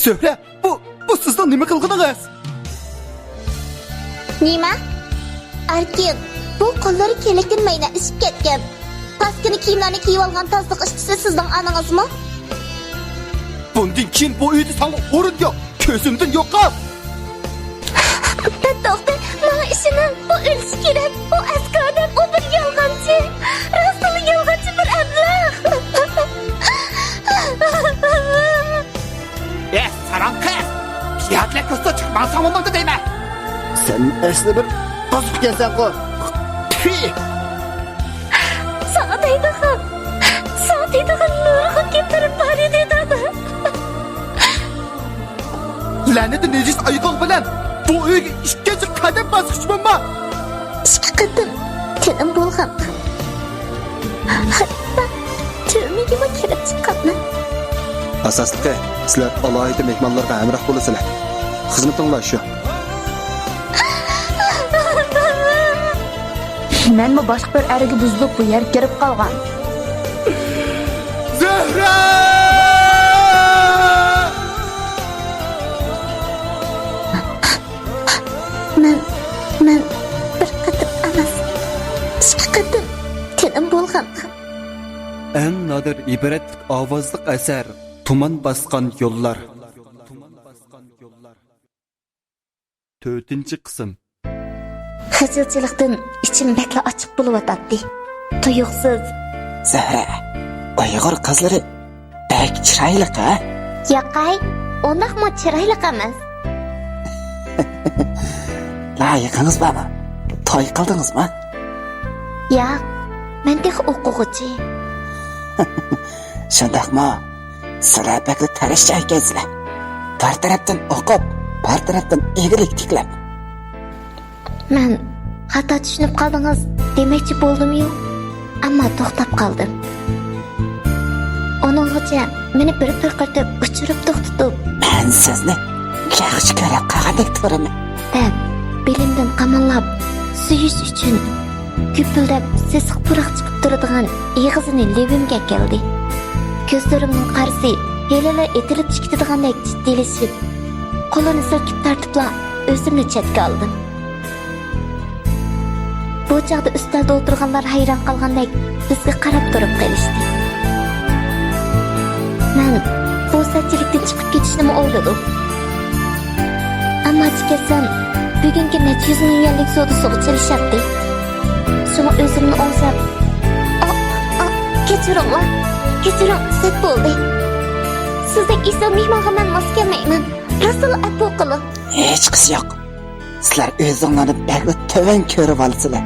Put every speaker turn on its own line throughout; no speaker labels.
Söyle, bu sizden nima qilganingiz?
Nima? Arkin, bu qo'llari kelakirmayna ishib ketgan. Paskini kiyimlarni kiyib olgan tasdiq ishchisi sizning anangizmi?
Bundan keyin bu uyda sana o'rin yo'q. Ko'zimdan yo'qol.
To'xta, mana ishining bu o'lishi kerak. U askardan u bir yolg'onchi. Rostini yolg'onchi bir ablah.
Saran kız. Piyatla ko'zda chiqmasam bo'lmaydi deyman. Sen asli bir qo'ziq ekansan ku.
Sana deydigan nurg'un keltirib bor edi dedi.
Laneti necis ayıqıl bilen bu uyga ikkinchi qadam bosqichmanmi?
Ikki qatim tilim bo'lgan. Hatto turmaga kirib chiqqanman.
Asasligi, sizlar alohida mehmonlarga hamroh bo'lasizlar. Xizmatinglar shu.
Menmi boshqa bir ariga buzilib bu yer kirib qolgan.
Zahra!
Men bir qatim emas, ikki qatim tilim bo'lgan.
En nadir ibretlik ovozliq asar tuman baskan yollar. 4-chi qism.
Xijilchilikdan ichim bekla ochiq bo'lib o'tadi. Tuyuqsiz.
Zahra, Uyg'ur qizlari bek chiroyli-a?
Yo'qay, unaqmi chiroyli emas.
Layiqingiz bormi? To'y qildingizmi?
Yo'q, men tek o'quvchi.
Shundaqmi? Sizlar bekli tarishcha ekansizlar. Bir tarafdan o'qib, bir tarafdan egrilik tiklab.
Men xato tushunib qoldingiz demoqchi bo'ldim-yu, ammo to'xtab qoldim. Oningcha meni bir qirqitib, uchirib to'xtatib,
Men sizni yaxshi ko'rib qolgandek turaman.
deb belimdan qamanlab, suyish uchun gupildab sesiq puruq chiqib turadigan eg'izini levimga keldi. Ko'zlarimning qarsi helalar etilib chiqadigandek jiddiylashib, qo'lini silkib tartibla o'zimni chetga oldim. Bu chaqda ustalda o'tirganlar hayron qolgandek bizga qarab turib qolishdi. Men bu satchilikdan chiqib ketishni o'yladim. Ammo chiqsam, bugungi necha yuz millionlik savdo so'g'ichalashadi. Shuni o'zimni o'zab, kechiring, set bo'ldi. Sizdek esa mehmonga men mos kelmayman. Rasul apu qiling.
Hech qis yo'q. Sizlar o'zinglarni bekli to'van ko'rib olsizlar.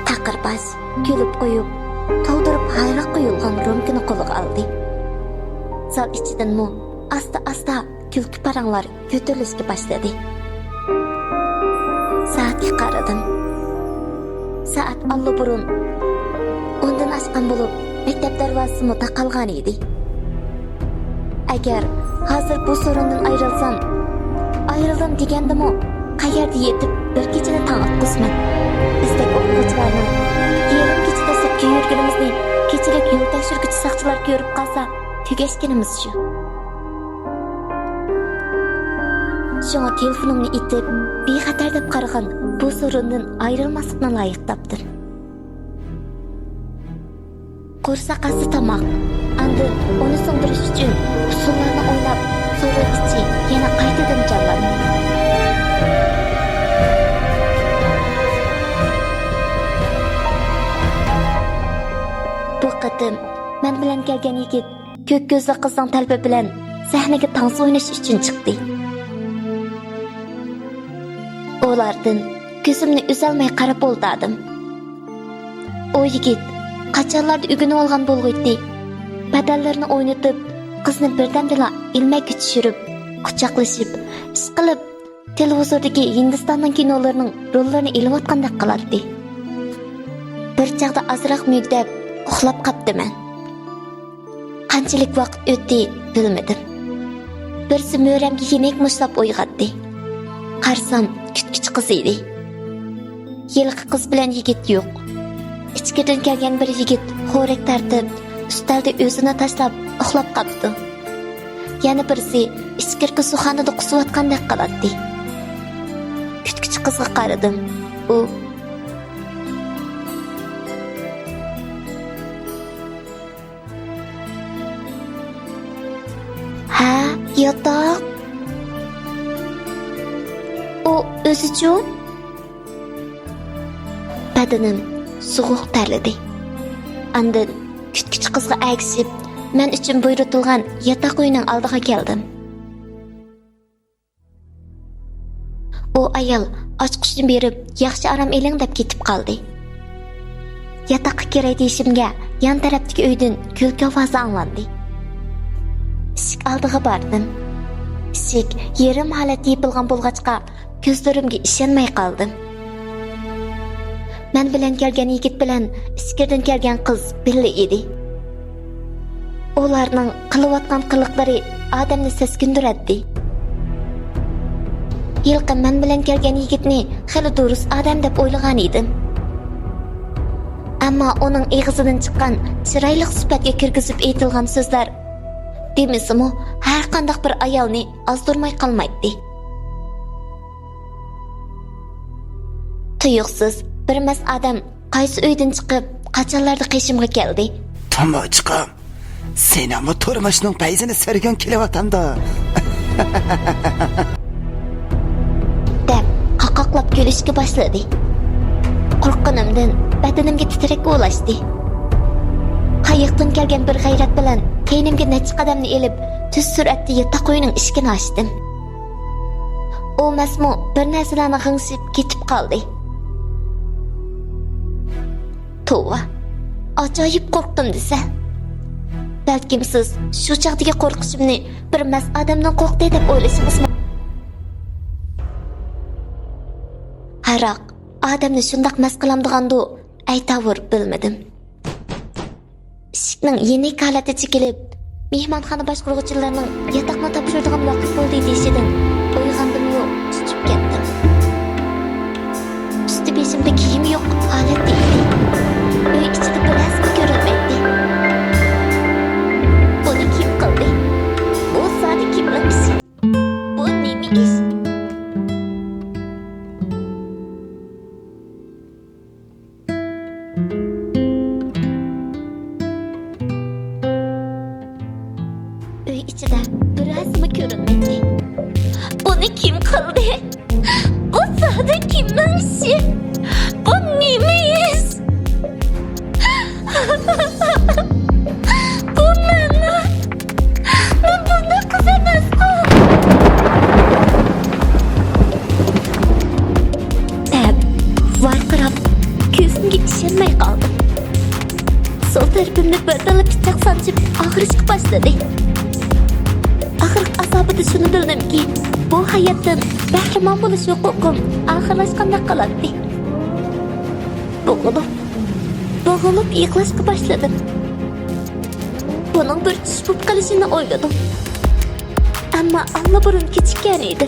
Taqirbash kulib qo'yib, to'ldirib hayroq qo'yilgan romkini qo'liga oldi. Zal ichidan mu asta kulki paranglar ko'tarilishga boshladi. Soatga qaradim. Soat allaburun undan oshgan bo'lib, maktab darvozasi taqalgan edi. Agar hozir bu so'rindan ayrildim degandimi, qayerda yetib bir kechani tang'atqizman. Bizdek o'quvchilarning yerim kechida sirtga yurganimizni kechilik yo'l tekshiruvchi soqchilar ko'rib qolsa, tugashganimiz shu. Shunga telefonimni itib, bexatar deb qaragan bu so'rindan ayrilmaslikni loyiq topdim. Qo'rsa qasi tomoq. Endi uni so'ndirish uchun usullarni o'ylab, so'rin ichi yana qaytadan jonlandi. Bu qatim men bilan kelgan yigit ko'k ko'zli qizning talbi bilan sahnaga tanz o'ynash uchun chiqdi. Ulardan ko'zimni uzolmay qarab o'ldirdim. O yigit qachonlarda o'rganib olgan bo'lg'uydi. Badallarini o'ynatib, qizni birdamdala ilmakka tushirib, quchoqlashib, ish qilib, televizordagi Hindistonning kinolarining rollarini ilayotgandek qilardi. Bir chaqda azroq mugdab uxlab qoldim. Qanchalik vaqt o'tdi bilmadim. Birsi mo'ramga yenik mushtlab uyg'otdi. Qarsam, kütküch qiz edi. Yilqi qiz bilan yigit yo'q. İchkidan kelgan bir yigit xo'rak tartib, ustalda o'zini tashlab uxlab qolibdi. Yana birisi ichkirki suxonada qusayotgandek qiladi. Kütküch qizga qaradim. U Ha, yotoq. O o'zichu badanim sovuq terledi. Andin kütküch qizga agishib, men uchun buyrutilgan yotoq uyining oldiga keldim. O ayol ochqishni berib, yaxshi aram eling deb ketib qoldi. Yotoqqa kiray deyishimga, yan tarafdagi uydan kulki ovozi anglandi. Eshik oldiga bordim. Eshik yerim holatda yopilgan bo'lg'achqa, ko'zlarimga ishonmay qoldim. Men bilan kelgan yigit bilan ichkirdan kelgan qiz birga edi. Ularning qilayotgan qiliqlari odamni seskindiradi. Yilqi men bilan kelgan yigitni xili durust odam deb o'ylagan edim. Ammo uning og'zidan chiqqan chiroyli sifatga kirgizib aytilgan so'zlar demisimi har qanday bir ayolni ozdirmay qolmaydi. Tuyuqsiz bir mas odam qaysi uydan chiqib qachonlarda qishimga keldi.
Tomochqam, sen ama turmushning payzini sirgan kelyapanda.
Deb qaqoqlab kulishga boshladi. Qo'rqqanimdan badanimga titrak bo'lashdi. Qayiqdan kelgan bir g'ayrat bilan keynimga necha qadamni elib, tez suratda yotoq uyining eshigini ochdim. U masmu bir narsalarni g'ingshib ketib qoldi. Tova, ajoyib qo'rqdim desa. Balkim siz shu chaqdagi qo'rqishimni bir mas odamdan qo'rqdi deb o'ylashingiz mumkin. Haroq odamni shundoq mas qilamdiganda aytavur bilmadim. Eshikning yeni kalati chekilib, mehmonxona boshqaruvchilarining yotoqni topshiradigan vaqt bo'ldi deyishidan uyg'ondim-yu, tushib ketdim. Usti beshimda kiyim yo'q holatda edi. Uy ichida bir narsa ko'rinmaydi. Buni kim qildi? Bu zodi kimning ishi? Bu nima ish? Uy ichida bir narsa ko'rinmaydi. Buni kim qildi? Bu zodi kimning ishi? Bu nima ish? Bu meni. Men bunday qiz emasman. Deb varqirab ko'zimga ishonmay qoldim. Sol tarafimni bir dala pichoq sanchib og'rishga boshladi. Axir azobida shuni bildimki, bu hayotdan bahramon bo'lish huquqim oxirlashganda qoladi. Bo'g'ilib yig'lashga boshladim. Buning bir tush bo'lib qolishini o'yladim. Ammo allaburun kechikkan edi.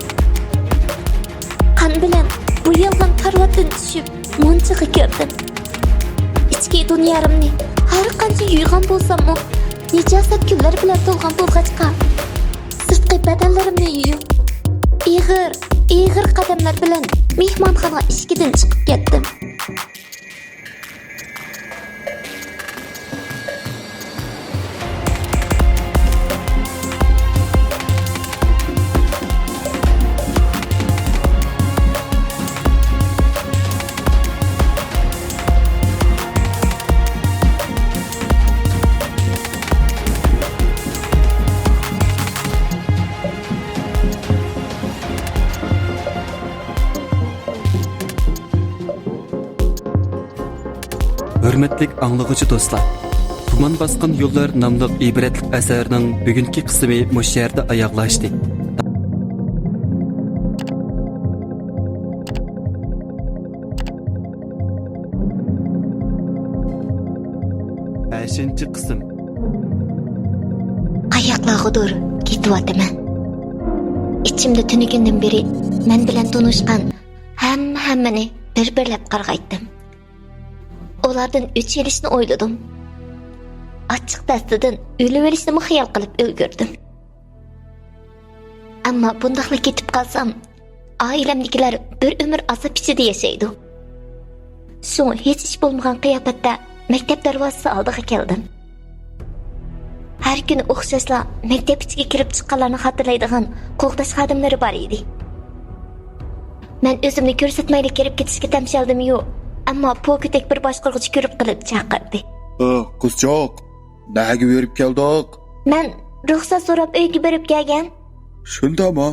Qan bilan bu yolg'on parvatdan tushib, munchiga kirdim. Ichki dunyorimni har qancha yuygan bo'lsam-mu, nijosat kunlar bilan to'lgan bo'lg'achqa, sirtqi badanlarimni yuyib, ig'ir qadamlar bilan mehmonxona eshigidan chiqib ketdim.
Hürmetlik anlıqıcı dostlar. Tuman basqın yollar namlıq ibretlik əsərinin bugünkü qismi muş yerdə ayaqlaşdı. 5-ci qism.
Qayoqlargadir ketyapman. ichimda tunigandan beri men bilan tanishgan hammani bir-birlab qarg'aydim. Ulardan o'ch yilishni o'yladim. Açıq dastidan o'lib o'lishni xiyol qilib ulgurdim. Ammo bundaqla ketib qolsam, oilamdagilar bir umr azob ichida yashaydi. So'ng hech ish bo'lmagan qiyofatda maktab darvozasi oldiga keldim. Har kuni o'xshashla maktab ichiga kirib chiqqanlarni xotirlaydigan qo'g'dash xodimlari bor edi. Men o'zimni ko'rsatmayli kirib ketishga tamshaldim-yu, ammo po'kitek bir boshqarg'uchi ko'rib qilib chaqirdi.
Qizchoq, nega berib keldik?
Men ruxsat so'rab uyga berib kelgan.
Shundami?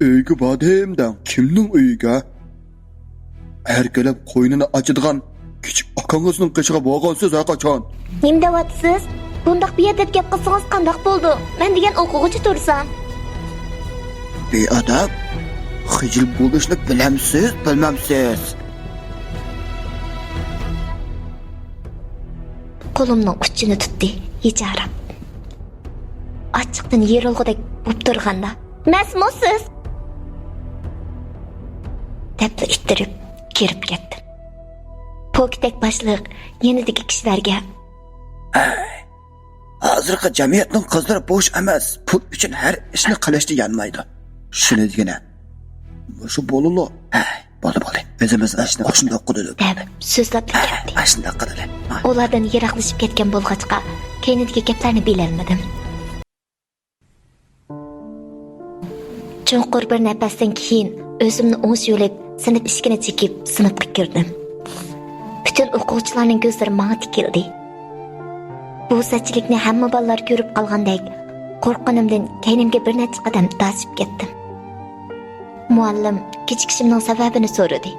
Uyga bordim-da, kimning uyiga? Erkalab qo'ynini ochadigan kichik akangizning qishig'i bo'lgansiz qachon?
Nim deyapsiz? Bundaq beadab gap qilsangiz qandoq bo'ldi? Men degan o'quvchi tursam.
Beadab? Xijil bo'lishni bilamsiz, bilmamsiz?
Qo'limning uchini tutdi, yecharab. Ochiqdan yer olg'idek bo'lib turganda, "Masmusiz?" deb ittirib kirib ketdi. Po'ktek boshliq yanidagi kishilarga
hozirgi jamiyatning qizlari bo'sh emas, pul uchun har ishni qilishni yanmaydi. Shuni degina. Shu bo'lulu. Bo'ldi. O'zimiz ishni shunday qildik.
deb so'zlab ketdi.
Shunday qildik.
Ulardan yiroqlashib ketgan bo'lg'achqa, keyingi gaplarni bilolmadim. Cho'nqur bir nafasdan keyin o'zimni o'ng yo'lib, sinf eshigini chekib, sinfga kirdim. Bütün o'quvchilarning ko'zlari menga tikildi. Bu sachilikni hamma bolalar ko'rib qolgandek, qo'rqqanimdan keynimga bir necha qadam tasib ketdim. Muallim kechikishimning sababini so'radi.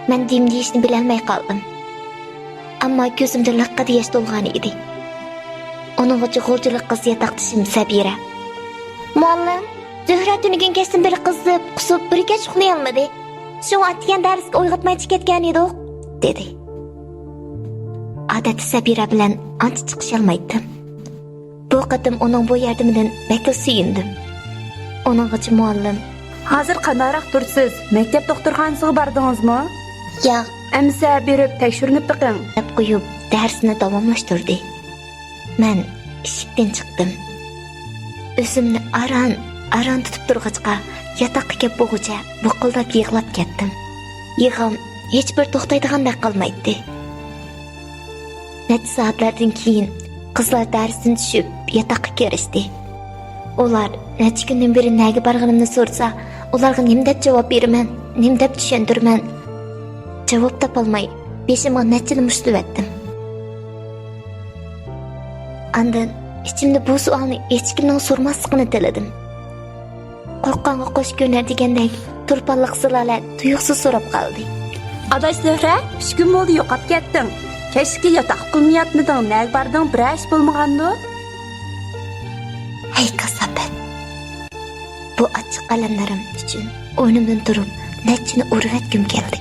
Men dim deyishni bilolmay qoldim. Ammo ko'zimda liqqida yosh to'lgan edi. Uning uchun xo'jalik qiz yatoqdishim Sabira. Muallim, Zuhra tunigan kechdan beri qizib, qusib, bir kech uxlay olmadi. Shu atgan darsga uyg'otmay ketgan edi, dedi. Odatda Sabira bilan ancha chiqisholmaydim. Bu qatim uning bu yordamidan bakil suyundim. Uning uchun muallim,
Hozir qandoq tursiz? Maktab doktorxonasiga bordingizmi?
"Yo'q",
Amsa berib tekshirinib biqing.
deb qo'yib darsni davomlashtirdi. Men eshikdan chiqdim. O'zimni aron tutib turg'achqa yotoqqa kelib bo'g'icha buqildab yig'lab ketdim. Yig'im hech bir to'xtaydigandek qilmaydi. Necha soatlardan keyin qizlar darsdan tushib yotoqqa kirishdi. Ular necha kundan beri nega borganimni so'rsa, ularga nim deb javob beraman, nim deb tushuntirman. Javob topolmay, beshimga nachini mushtivatdim. Andan ichimda bu savolni hech kimning so'rmasligini tiladim. Qo'rqqanga qo'sh ko'nar degandek turpanliq zilola tuyuqsiz so'rab qoldi.
Adash Zuhra, 3 kun bo'ldi yo'qab ketding. Kechki yotoq qilmayotmiding? Nega bording? Bir ish bo'lmagandi?
Hey kasofat. Bu ochiq qalamlarim uchun o'rnimdan turib, nachini urvatgim keldi.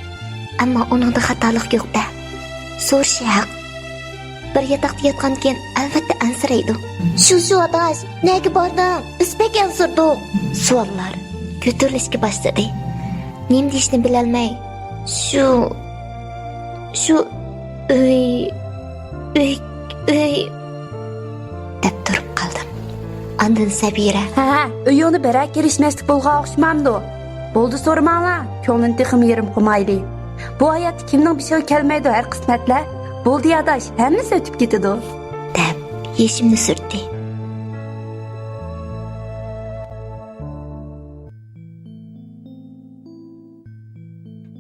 Ammo uningda xatolik yo'q-da. So'rishi haq. Bir yotoqda yotgan keyin albatta ansiraydi. Shu adash, nega bording? Isbek ansirdi. Savollar ko'tarilishga boshladi. Nim deyishni bilolmay, shu uy deb turib qoldim. Andan Sabira,
Uyingni berak kelishmaslik bo'lgan o'xshamamdi. Bo'ldi so'ramanglar, ko'nglim texim yerim qilmaydi. Bu hayotda kimning bir şey kelmaydi har qismatlar. Bo'ldi adash, hammasi o'tib ketadi.
deb yeshimni surtdi.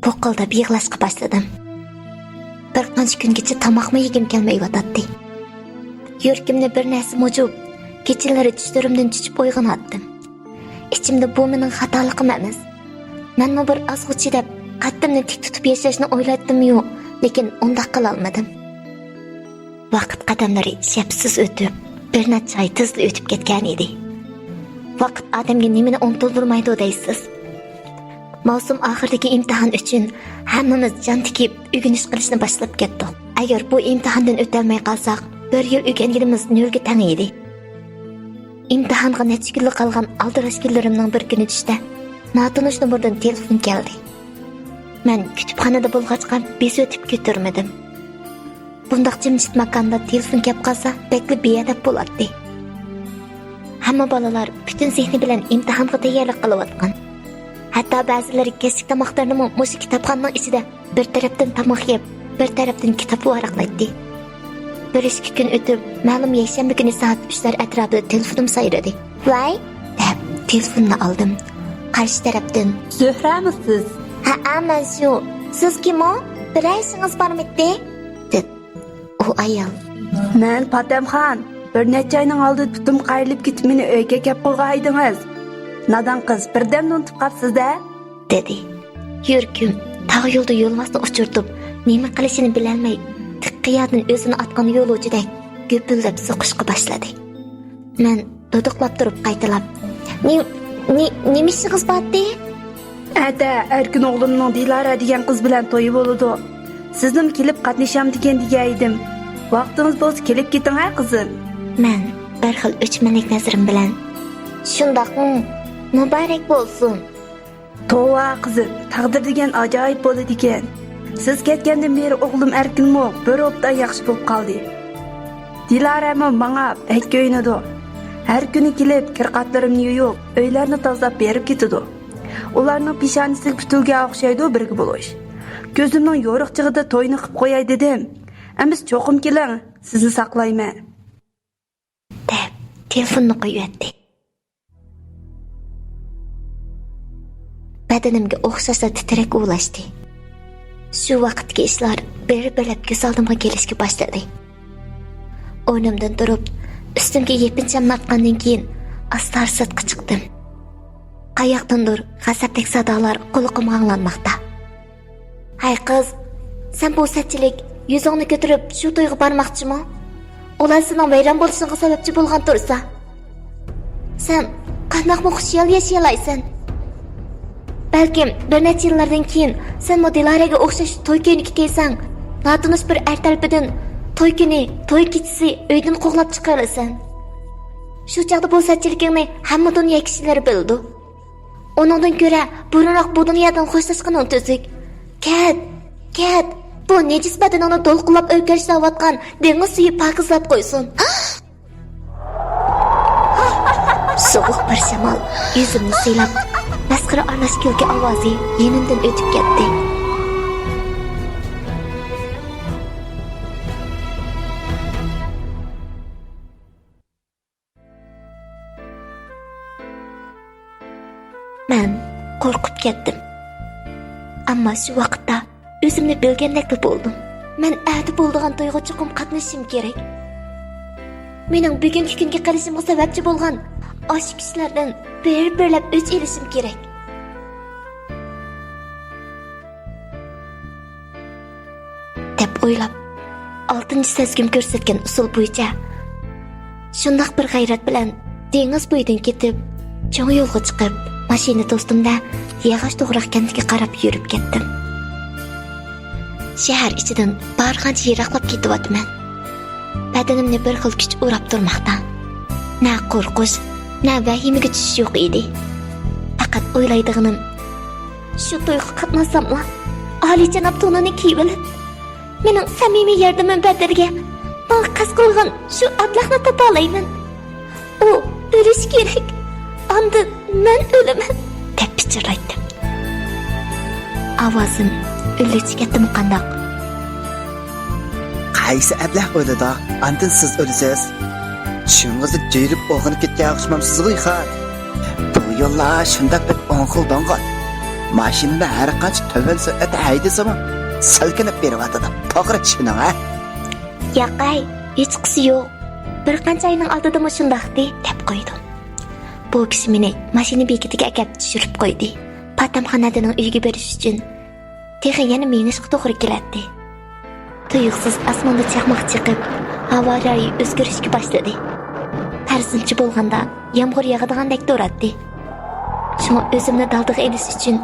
Po'qildab yig'lashga boshladim. Bir qancha kungacha tomoqma yegim kelmay yotdi. Yuragimni bir narsa mujib, kechalari tushlarimdan tushib uyg'onatdim. Ichimda bu mening xatoliqim emas. Menmi bir ozg'uchi deb qaddimni tik tutib yashashni o'yladim-yu, lekin unda qila olmadim. Vaqt qadamlari shapsiz o'tib, bir necha oy tezli o'tib ketgan edi. Vaqt odamga nimani unutilmaydi deysiz. Mavsum oxiridagi imtihon uchun hammamiz jon tikib o'rganish qilishni boshlab ketdik. Agar bu imtihondan o'tolmay qolsak, bir yil o'rganganimiz nolga teng edi. imtihonga necha kunlik qolgan aldirash kunlarimning bir kuni tushda notanish nomerdan telefon keldi. Men kutubxonada bo'lg'achqa bezovtib ko'tarmadim. Bundaq jimjit makonda telefon kelib qolsa, bekli beadab bo'ladi. Hamma bolalar butun zehni bilan imtihonga tayyorlik qilayotgan. Hatto ba'zilari kechki tomoqlarni mush kitobxonaning ichida bir tarafdan tomoq yeb, bir tarafdan kitob varaqlaydi. Bir ikki kun o'tib, ma'lum yakshanba kuni soat 3lar atrofida telefonim sayradi. "Voy!" deb telefonni oldim. Qarshi tarafdan
Zuhramisiz?
"Ha, men shu. Siz kim o? Bir aysingiz bormidi?" dedi. U ayol.
Men Patamxon. Bir necha oyning oldin putum qayrilib ketib meni uyga kelib qo'ygaydingiz. Nadan qiz birdan unutib qolibsiz-da?
dedi. Yurkim tog' yo'lda yo'lmasni uchirtib, nima qilishini bilolmay, tiqqiyadan o'zini otgan yo'lovchidek gupillab so'qishga boshladi. Men duduqlab turib qaytalab, nima ishingiz bordi?"
Ata, erkin o'g'limning Dilara degan qiz bilan to'yi bo'ldi. Siznim kelib qatnasham degan edim. Vaqtingiz bo'lsa kelib keting ha qizim.
Men bir xil o'chmanlik nazarim bilan, "Shundoqmi? Muborak bo'lsin."
Tova qizim, taqdir degan ajoyib bo'ladi ekan. Siz ketgandan beri o'g'lim erkinmi bir hafta yaxshi bo'lib qoldi. Dilarami menga pek ko'ynadi. Har kuni kelib kirqatlarimni yuyib, uylarni tozalab berib ketadi. Ularning peshonasiga putulga o'xshaydi birga bo'lish. Ko'zimning yo'riqchig'ida to'yni qilib qo'yay dedim. Amis cho'qim keling, sizni saqlayman.
deb telefonni qo'yibdi. Badanimga o'xshashla titrak ulashdi. Shu vaqtga ishlar bir-birlab ko'z oldimga kelishga boshladi. O'rnimdan turib, ustimga yepincham matqandan keyin asta sirtqa chiqdim. Qayoqdandir g'azablik sadolar quloqimga anglanmoqda. "Hay qiz, sen bu satchilik yuzingni ko'tarib shu to'yga bormoqchimi? Ular sening vayron bo'lishingga sababchi bo'lgan tursa, sen qandoq xushyor yashayolmaysan? Balkim bir necha yillardan keyin sen Dilaraga o'xshash to'y kiyiniga kiysang, notanish bir er tarafidan to'y kuni, to'y kechasi uydan qo'g'lab chiqarasan. Shu chaqda bu satchiligingni hamma dunyo kishilari bildi. Onundan ko'ra burunroq bu dunyodan xo'shlashganing tuzuk. Ket, bu nejis badanini to'lqinlab o'rkashlayotgan dengiz suvi pokizlab qo'ysin." Sovuq bir shamol yuzimni siylab, masxara aralash kulgi ovozi yenimdan o'tib ketdi. Men qo'rqib ketdim. Ammo shu vaqtda o'zimni bilgandek bo'ldim. Men adi bo'lgan to'yga chiqib qatnashim kerak. Mening bugungi kunga qilishimga sababchi bo'lgan osh kishilardan bir-birlab o'ch elishim kerak. deb o'ylab, 6-sezgim ko'rsatgan usul bo'yicha shundoq bir g'ayrat bilan dengiz bo'yidan ketib, cho'ng yo'lga chiqib, mashina to'stimda yog'och to'g'riq kantiga qarab yurib ketdim. Shahar ichidan barqancha yiroqlab ketyapman. Badanimni bir xil kuch o'rab turmoqda. Na qo'rqish, na vahimaga tushish yo'q edi. Faqat o'ylaydiganim, shu to'yga qatnashsamla, oliyjanob to'nini kiyib olib, mening samimiy yordamim badalga men qas qo'ygan shu ablahni topa olayman. U o'lish kerak. Anda men o'laman deb pichirlaydim. Ovozim o'lish ketdim qandoq.
Qaysi ablah o'ladi? Andin siz o'lasiz. Shungizni jeyirib o'g'ini ketgan yaxshimamsizmi xat? Bu yo'llar shundoq bir o'nxil donqon. Mashinani har qancha to'g'ri soat haydasam, silkinib beryapti. To'g'ri tushunding ha?
Yo'qay, hech qisi yo'q. Bir qancha oyning oldida shundaqdi deb qo'ydim. Bu kishi meni mashina bekatiga akab tushirib qo'ydi. Patamxonadaning uyiga berish uchun texi yana minishga to'g'ri keladi. Tuyuqsiz osmonda chaqmoq chiqib, havo rayi o'zgarishga boshladi. Tarzimchi bo'lganda yomg'ir yog'adigandek turadi. Shunga o'zimni daldiga elish uchun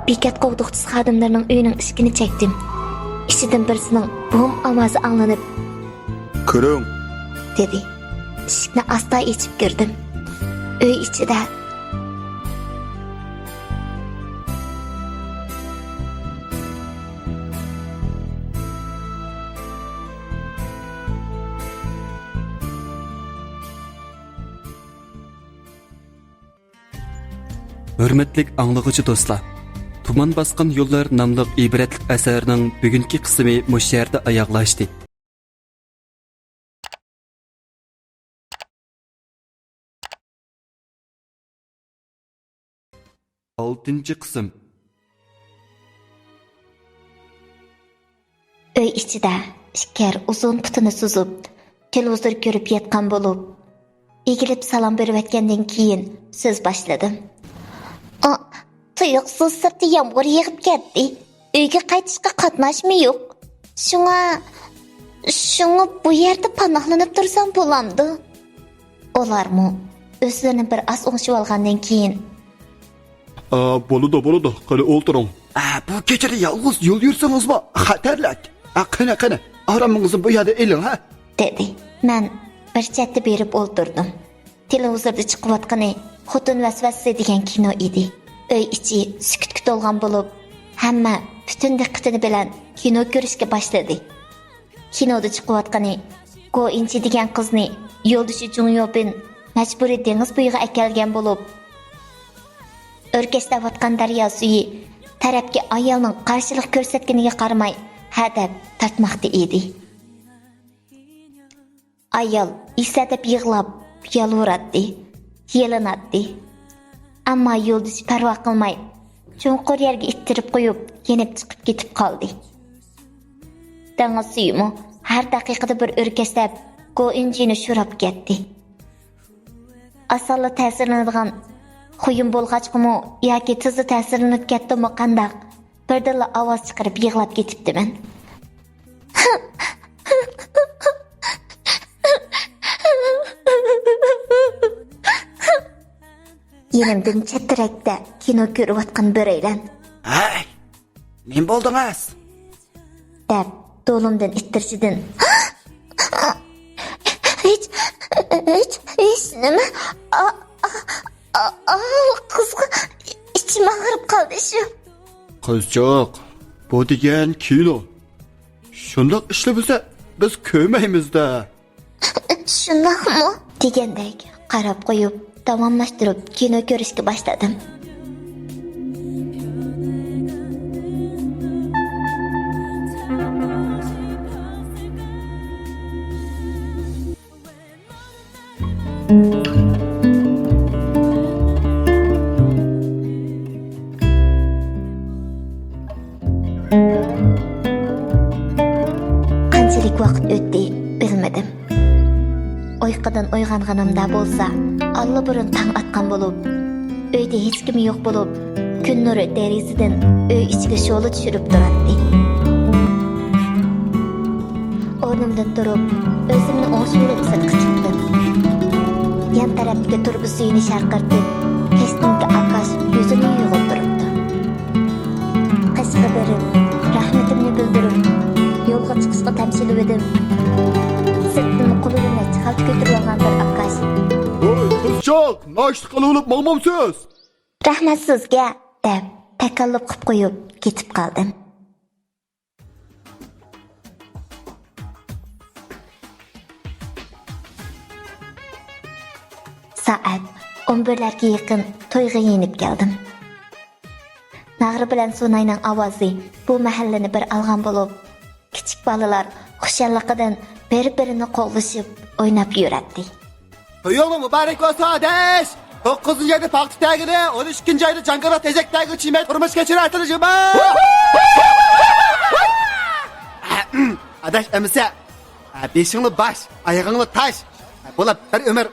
bekat qo'g'duqchisi xodimlarning uyining eshigini chekdim. Ichidan birisining bum ovozi anglanib,
"Ko'ring",
dedi. Eshikni asta ochib kirdim. uy ichida.
Hürmetlik anlıqıcı dostlar. Tuman basqan yollar namlıq ibretlik əsərinin bugünkü qismi muş yerdə ayaqlaşdı. 6-cı qism.
Uy ichida Isker uzun putini suzib, televizor ko'rib yatgan bo'lib, egilib salom berib o'tgandan keyin so'z boshladim. Tuyuqsiz sirti yomg'ir yig'ib ketdi. Uyga qaytishga qatnashmi yo'q. Shunga bu yerda panohlanib tursam bo'lamdi. Ularmi o'zlarini bir oz o'ngishib olgandan keyin
Bo'ladi. Qani o'ltiring.
Bu kechada yolg'iz yo'l yursangizmi? Xatarlik. Qani. Aramingizni bu yerda eling, ha?
dedi. Men bir chetda berib o'ltirdim. Televizorda chiqayotgani Xotin vasvasi degan kino edi. Uy ichi sukutga to'lgan bo'lib, hamma butun diqqatini bilan kino ko'rishga boshladi. Kinoda chiqayotgani Go Inchi degan qizni yo'ldoshi Jungyobin majburiy dengiz bo'yiga akelgan bo'lib, o'rkashlayotgan daryo suyi tarafga ayolning qarshilik ko'rsatganiga qaramay hadab tortmoqda edi. Ayol isadab yig'lab yalvuratdi, yelinatdi. Ammo yo'ldoshi parvo qilmay, cho'nqur yerga ittirib qo'yib, yenib chiqib ketib qoldi. Dengiz suyimi har daqiqada bir o'rkashlab, Go Inchini sho'rab ketdi. Asalla ta'sirlanadigan Qo'yim bo'lg'achqimi yoki tizli ta'sirlanib ketdimi qandaq birdilla ovoz chiqarib yig'lab ketibdiman. Yenimdan chettirakda kino ko'rayotgan biraylan.
Hay! Men bo'ldingiz?
Deb do'limdan ittirshidan. Hech nima. Qizga ichim og'rib qoldi shu.
Qizchoq, bu degan kino. Shundoq ishlabsa biz ko'maymiz-da.
Shundaqmi? Degandek qarab qo'yib, davomlashtirib kino ko'rishga boshladim. Qanchalik vaqt o'tdi bilmadim. Uyqudan uyg'onganimda bo'lsa, allaburun tong atgan bo'lib, uyda hech kim yo'q bo'lib, kun nuri derazadan uy ichiga sho'la tushirib turardi. O'rnimdan turib, o'zimni o'shirib sirtqa chiqdim. Yan tarafga turib suyini sharqirtib, hechninki Akash yuzini yug'ib turibdi. Qashqa berib, rahmatimni bildirib, yo'lga chiqishga tamshilib edim. Sirtdan qo'limni chiqarib ko'tarib olgan bir Akash.
Voy, qizchoq, noshta qilib maqmamsiz.
Rahmat sizga, deb takallub qilib qo'yib ketib qoldim. Soat 11larga yaqin to'yga yenib keldim. Nag'ri bilan Sunayning ovozi bu mahallani bir alg'an bo'lib, kichik bolalar xushalliqidan bir-birini qo'llashib, o'ynab yurardi.
To'ying muborak bo'lsin, adash. 9-oyda paxtadagini, 12-oyda Jankara tezakdagi chimet turmush kechirayotganman. Adash emsa, beshingni bosh, oyog'ingni tash. Bo'lib bir umr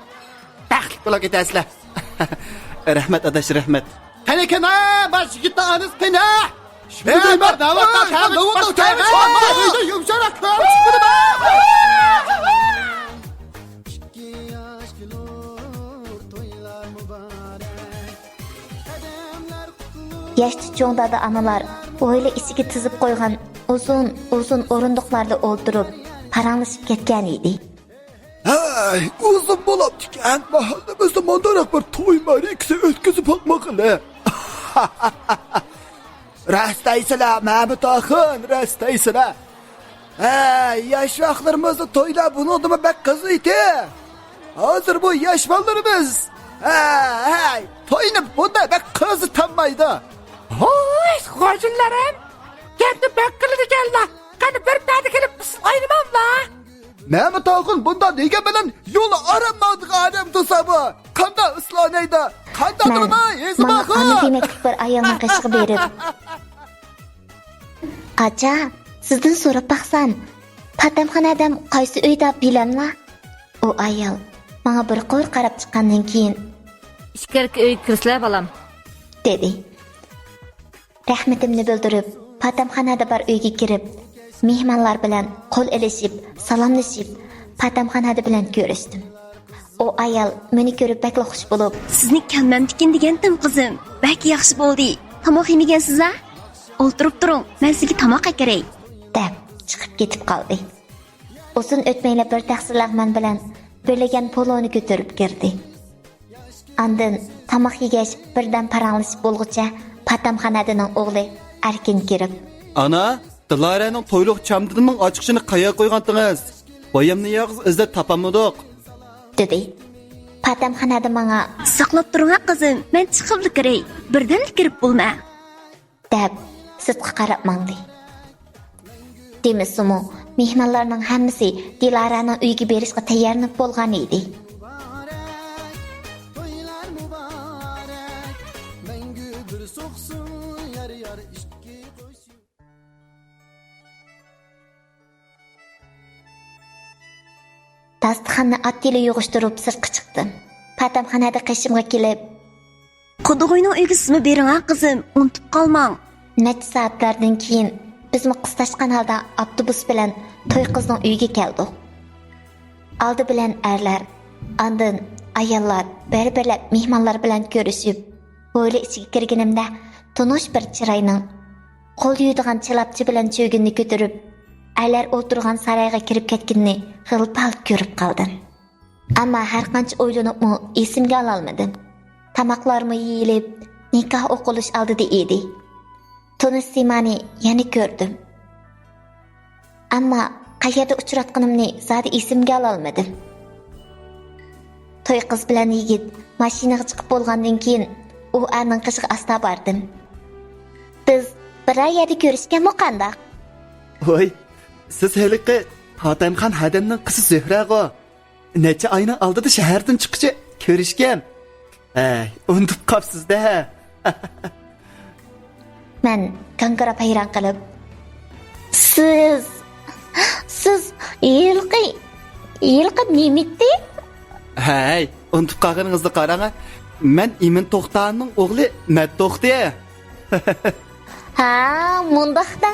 taxtlik bo'lib ketasizlar.
Rahmat adash, rahmat.
Qani kana, bosh yigitni anis qana. Shunday bir navbatda yumshoq
Yaşlı çoğundada analar o'yla ichiga tizib qo'ygan uzun o'rindiqlarda o'ltirib, paranglashib ketgan edi.
Hey, uzun bo'libdikan. Mahallamizda mondaroq bir to'y marikasi o'tkazib boqmoqli. Rastaysizlar, Mahmud axun, rastaysizlar. Hey, yosh vaqtlarimizda to'ylar bunodimi bak qiziydi. Hozir bu yosh bolalarimiz hey, to'yni bunday bak qizi tanmaydi.
Hoy, xo'jallarim. Gapni bak qiladiganlar. Qani bir payda kelib o'ynamamlar.
Mahmud axun bunda nega bilan yo'li aramadigan odam desa bu? Qanday islanaydi? Qanday qilmay, ezib
Mana
axun.
ana demak bir ayolning qishig'i berib. Acha, sizdan so'rab baqsam, patamxonadam qaysi uyda bilamla? U ayol menga bir qo'l qarab chiqqandan keyin
Ishkarki uy kirsizlar balam.
dedi. Rahmatimni bildirib, patamxonada bir uyga kirib, mehmonlar bilan qo'l ilishib, salomlashib, patamxonada bilan ko'rishdim. O ayol meni ko'rib bakla xush bo'lib,
Sizni kelmamdikin degandim qizim. Bak yaxshi bo'ldi. Tomoq yemagansiz-a? O'ltirib turing, men sizga tomoq kerak.
deb chiqib ketib qoldi. Uzun o'tmayla bir taxsi lag'mon bilan birlagan poloni ko'tarib kirdi. Andin tomoq yegach birdan paranglashib bo'lguncha patamxonadaning o'g'li Arkin kirib,
Ana, Diloraning to'yliq chamdining ochiqishini qayerga qo'ygandingiz? Boyamni yog'iz izlab topamadik.
dedi. Patamxonada menga
Saqlab turing qizim, men chiqib kerak. Birdan kirib bo'lma.
deb sirtqa qarab mangdi. Demisimi, mehmonlarning hammasi Dilarani uyga berishga tayyorlanib bo'lgan edi. Dasturxonni attila yig'ishtirib sirtqa chiqdim. Patamxonada qishimga kelib,
Qudug'uyning uyga sizmi bering qizim, unutib qolmang.
necha soatlardan keyin bizmi qistashgan holda avtobus bilan to'y qizning uyiga keldik. Oldi bilan erlar, andin ayollar bir-birlab mehmonlar bilan ko'rishib, bo'yli ichiga kirganimda tonish bir chiroyning qo'l yuydigan chilapchi bilan cho'ginni ko'tarib, aylar o'tirgan saroyga kirib ketganini xilpal ko'rib qoldim. Ammo har qancha o'ylanibmi esimga ololmadim. Tamoqlarmi yeyilib, nikoh o'qilish oldida edi. Tonish Simani yana ko'rdim. Ammo qayerda uchratganimni zodi esimga ololmadim. To'y qiz bilan yigit mashinaga chiqib bo'lgandan keyin u aning qishiga asta bordim. Biz bir yerda ko'rishganmi qandoq?
Voy, siz haliqi Patamxon Hadamning qizi Zuhraga necha oyning oldida shahardan chiqishga ko'rishgan. Unutib qolibsiz-da.
Men kanqarab hayron qilib, siz yilqi nemitdi?
Hey, unutib qolganingizni qarang. Men Imin To'xtaning o'g'li Mat To'xti.
Ha, mundaqda.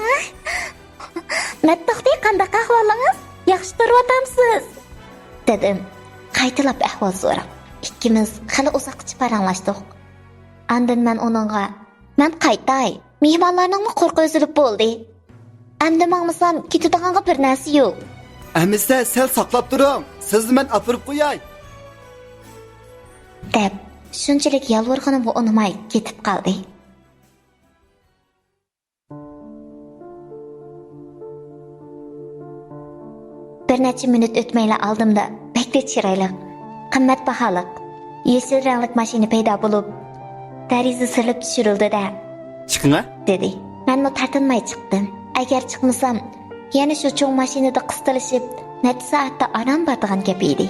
Mat To'xti qanday ahvolingiz? Yaxshi turyotamsiz? Dedim. Qaytilab ahvol so'rab. Ikkimiz hali uzoqcha paranglashdik. Andin men onunga, "Men qaytay. Mehmonlarning qo'rqib o'zilib bo'ldi. Endi mangmisam ketadiganga bir narsa yo'q."
Amisa sal saqlab turing. Sizni men apirib qo'yay.
deb shunchalik yalvorganimga unamay ketib qoldi. Bir necha minut o'tmayla oldimda bekda chiroyli, qimmatbaholiq, yashil rangli mashina paydo bo'lib, dariza silib tushirildi-da.
Chiqing-a,
dedi. Men tartinmay chiqdim. Agar chiqmasam, yana shu cho'ng mashinada qistilishib, necha soatda onam boradigan gap edi.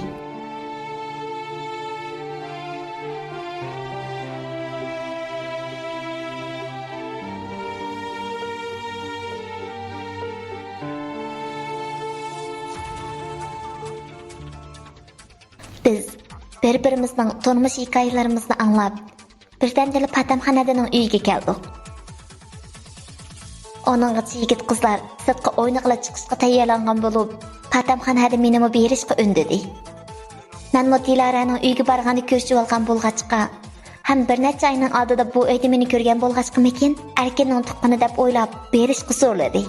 Biz bir-birimizning turmush hikoyalarimizni anglab, birdamdala patamxonadaning uyiga keldik. Onunga yigit qizlar sirtqa o'yniqla chiqishga tayyorlangan bo'lib, patamxonada menimi berishga undadi. Men Dilarani uyga borgani ko'rishib olgan bo'lg'achqa, ham bir necha oyning oldida bu uyda meni ko'rgan bo'lg'achqimikin, Arkinning tuqqani deb o'ylab berishga so'radi.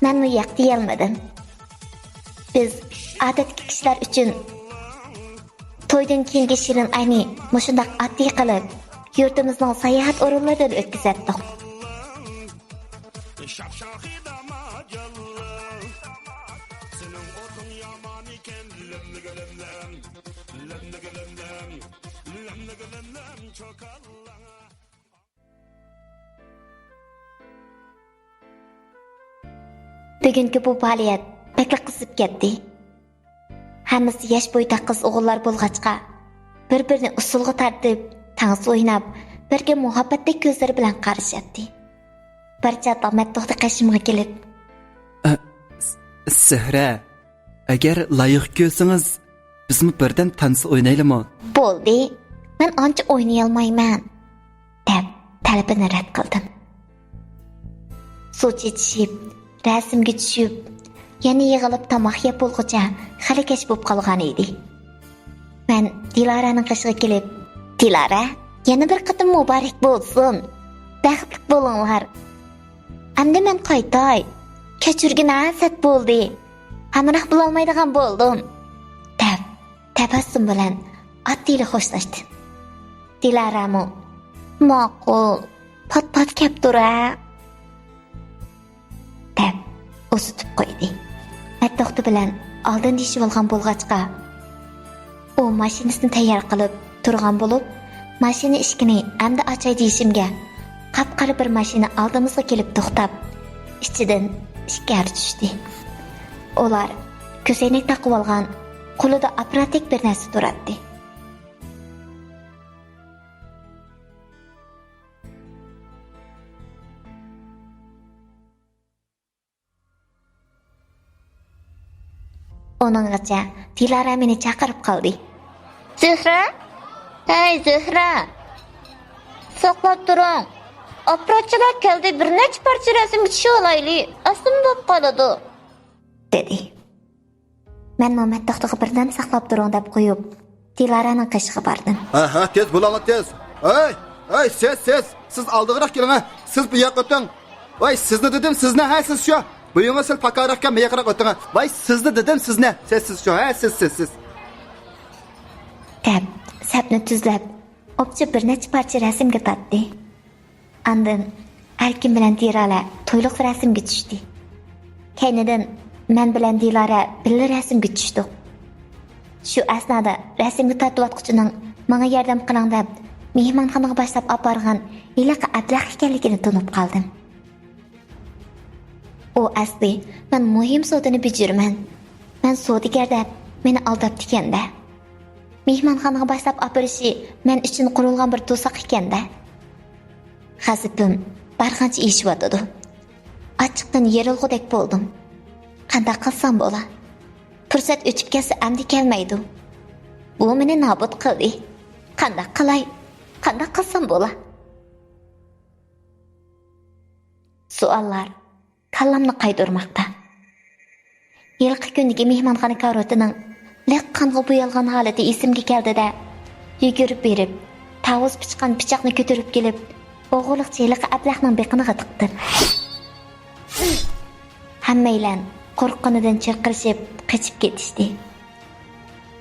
Men yo'q deyolmadim. Biz odatdagi kishilar uchun to'ydan keyingi shirin ayni mushundaq oddiy qilib yurtimizning sayohat o'rinlaridan o'tkazatdik. Bugungi bu faoliyat bakla qizib ketdi. Hammasi yosh bo'yda qiz o'g'illar bo'lg'achqa, bir-birini usulga tartib, tangs o'ynab, birga muhabbatdek ko'zlari bilan qarashyapti. Barcha maddohda qashimga kelib,
Sahra, agar loyiq ko'rsangiz, bizmi birdan tansi o'ynaylimi?
"Bo'ldi, men ancha o'ynay olmayman" deb talabini rad qildim. Suv ichishib, rasmga tushib, yana yig'ilib tomoq yeb bo'lguncha hali kech bo'lib qolgan edi. Men Diloraning qishiga kelib, "Dilara, yana bir qatim muborak bo'lsin. Baxtli bo'linglar. Endi men qaytay. Kechirgin asat bo'ldi. Hamroh bo'la olmaydigan bo'ldim" deb tabassum bilan oddiy xo'shlashdim. Dilarami, "Ma'qul, pat kep tura" deb o'sitib qo'ydi. Maddohti bilan oldin deshib olgan bo'lg'achqa, u mashinasini tayyor qilib turgan bo'lib, mashina eshigini endi ochay deyishimga, qap-qari bir mashina oldimizga kelib to'xtab, ichidan ishkar tushdi. Ular ko'zoynak taqib olgan, qo'lida aparatik bir narsa turardi. Onungacha Dilara meni chaqirib qoldi. "Zuhra? Hey Zuhra! Saqlab turing. Operatsiyalar keldi, bir necha parcha rasmga tusha olayli. Aslim bo'lib qoladi" dedi. Men Mamatdoqtiga birdan saqlab turing deb qo'yib, Dilaraning qishiga bordim.
Ha, tez bo'linglar, tez. Ey, siz oldiroq keling. Siz bu yoqqa o'ting. Voy, sizni dedim, sizni, ha, siz shu. Bu yo'lga sil pakaroqqa meqroq o'ting. Voy, sizni dedim, sizni. Siz shu, ha, siz.
Deb, sapni tuzlab, opchi bir necha parcha rasmga tatdi. Andin Erkin bilan Dilara to'yliq rasmga tushdi. Keynidan men bilan Dilara birga rasmga tushdik. Shu asnoda rasmga tatiyotquchining menga yordam qiling deb mehmonxonaga boshlab olib borgan iliq ablah ekanligini tunib qoldim. U asli men muhim sodini bijirman. Men sodigar deb meni aldab tikanda. Mehmonxonaga boshlab olib borishi men uchun qurilgan bir to'siq ekanda. G'azabim barqancha eshivyotdi. Ochiqdan yerilgudek bo'ldim. Qanday qilsam bo'la? Fursat o'tib ketsa amdi kelmaydi. Bu meni nobud qildi. Qanday qilay? Qanday qilsam bo'la? Savollar kallamni qaydirmoqda. Yilqi kundagi mehmonxona karotining liqqanga bo'yalgan holati esimga keldida, yugurib berib, tavus pichqan pichoqni ko'tarib kelib, o'g'liq cheliqi ablahning beqiniga tiqdim. Hammaylar qo'rqqanidan chirqirishib, qochib ketishdi.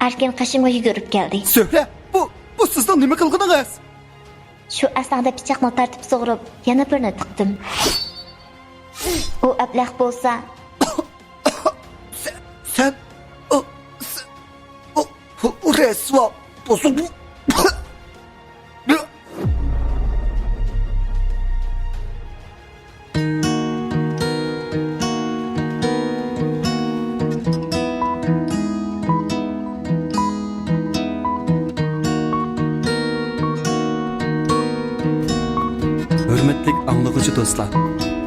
Erkin qashimga yugurib keldi.
Suhra, bu sizning nima qilganingiz?
Shu asnoda pichoqni tortib sug'urib, yana birini tiqdim. U ablah bo'lsa,
Sen o resva bozuk.
Hürmetlik anlıqıcı dostlar.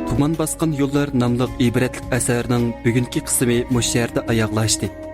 Tuman basqın yollar namlıq ibretlik əsərinin bugünkü qismi muş yerdə ayaqlaşdı.